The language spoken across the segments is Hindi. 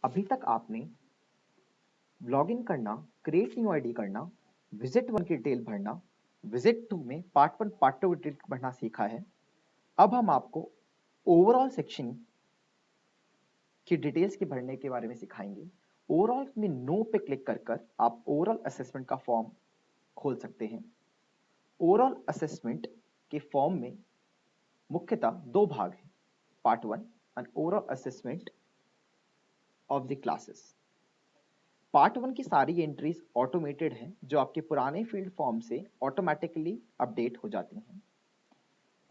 अभी तक आपने लॉगिन करना, क्रिएट न्यू आईडी करना, विजिट 1 की डिटेल भरना, विजिट 2 में पार्ट 1 पार्ट 2 डिटेल भरना सीखा है। अब हम आपको ओवरऑल सेक्शन की डिटेल्स के भरने के बारे में सिखाएंगे। ओवरऑल में नो पे क्लिक कर कर आप ओवरऑल असेसमेंट का फॉर्म खोल सकते हैं। ओवरऑल असेसमेंट के फॉर्म में मुख्यतः दो भाग हैं, part 1 and overall assessment of the classes. Part 1 की सारी एंट्रीज ऑटोमेटेड हैं जो आपके पुराने फील्ड फॉर्म से ऑटोमेटिकली अपडेट हो जाती हैं।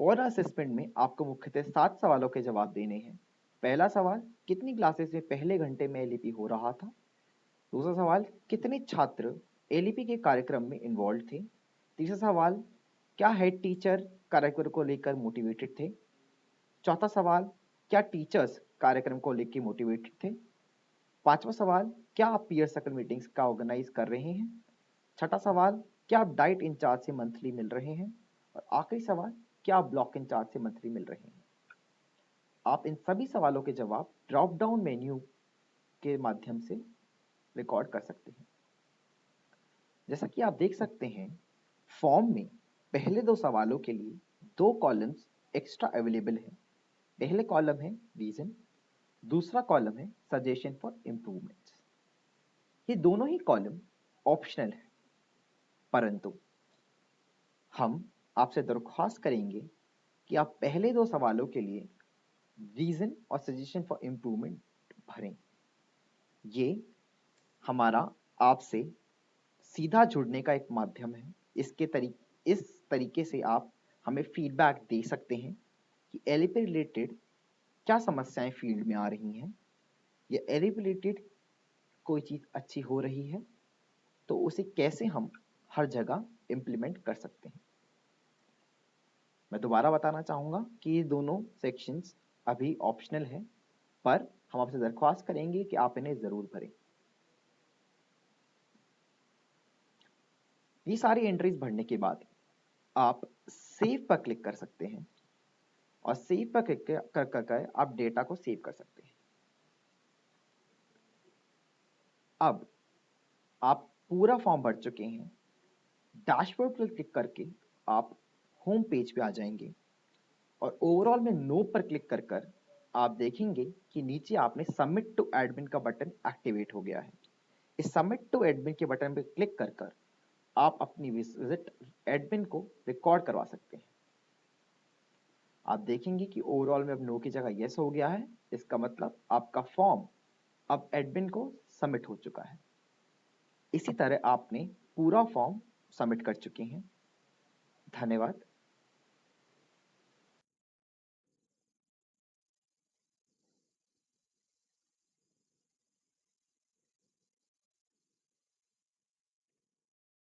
और असेसमेंट में आपको मुख्यतः 7 सवालों के जवाब देने हैं। पहला सवाल, कितनी क्लासेस में पहले घंटे में एलईपी हो रहा था। दूसरा सवाल, कितने छात्र एलईपी के कार्यक्रम में इन्वॉल्व थे। तीसरा सवाल, क्या हेड टीचर कार्यक्रम को लेकर मोटिवेटेड थे। चौथा सवाल, क्या टीचर्स कार्यक्रम को लेकर मोटिवेटेड थे। पांचवा सवाल, क्या आप पीयर सर्कल मीटिंग्स का ऑर्गेनाइज कर रहे हैं। छठा सवाल, क्या आप डाइट इंचार्ज से मंथली मिल रहे हैं। और आखिरी सवाल, क्या आप ब्लॉक इंचार्ज से मंथली मिल रहे हैं। आप इन सभी सवालों के जवाब ड्रॉप डाउन मेन्यू के माध्यम से रिकॉर्ड कर सकते हैं। जैसा कि आप देख सकते हैं, फॉर्म में पहले दो सवालों के लिए दो कॉलम्स एक्स्ट्रा अवेलेबल है। पहले कॉलम है रीजन, दूसरा कॉलम है सजेशन फॉर इम्प्रूवमेंट्स। ये दोनों ही कॉलम ऑप्शनल है, परंतु हम आपसे दरख्वास्त करेंगे कि आप पहले दो सवालों के लिए रीजन और सजेशन फॉर इम्प्रूवमेंट भरें। ये हमारा आपसे सीधा जुड़ने का एक माध्यम है। इस तरीके से आप हमें फीडबैक दे सकते हैं कि एलईपी रिलेटेड क्या समस्याएं फील्ड में आ रही हैं, या एलईपी रिलेटेड कोई चीज़ अच्छी हो रही है तो उसे कैसे हम हर जगह इम्प्लीमेंट कर सकते हैं। मैं दोबारा बताना चाहूँगा कि ये दोनों सेक्शंस अभी ऑप्शनल हैं, पर हम आपसे दरख्वास्त करेंगे कि आप इन्हें ज़रूर भरें। ये सारी एंट्रीज भरने के बाद आप सेव पर क्लिक कर सकते हैं और सेव पर क्लिक कर आप डेटा को सेव कर सकते हैं। अब आप पूरा फॉर्म भर चुके हैं। डैशबोर्ड पर क्लिक करके आप होम पेज पे आ जाएंगे और ओवरऑल में नो पर क्लिक कर आप देखेंगे कि नीचे आपने सबमिट टू एडमिन का बटन एक्टिवेट हो गया है। इस सबमिट टू एडमिन के बटन पर क्लिक कर आप अपनी विजिट एडमिन को रिकॉर्ड करवा सकते हैं। आप देखेंगे कि ओवरऑल में अब नो की जगह यस हो गया है। इसका मतलब आपका फॉर्म अब एडमिन को सबमिट हो चुका है। इसी तरह आपने पूरा फॉर्म सबमिट कर चुके हैं। धन्यवाद।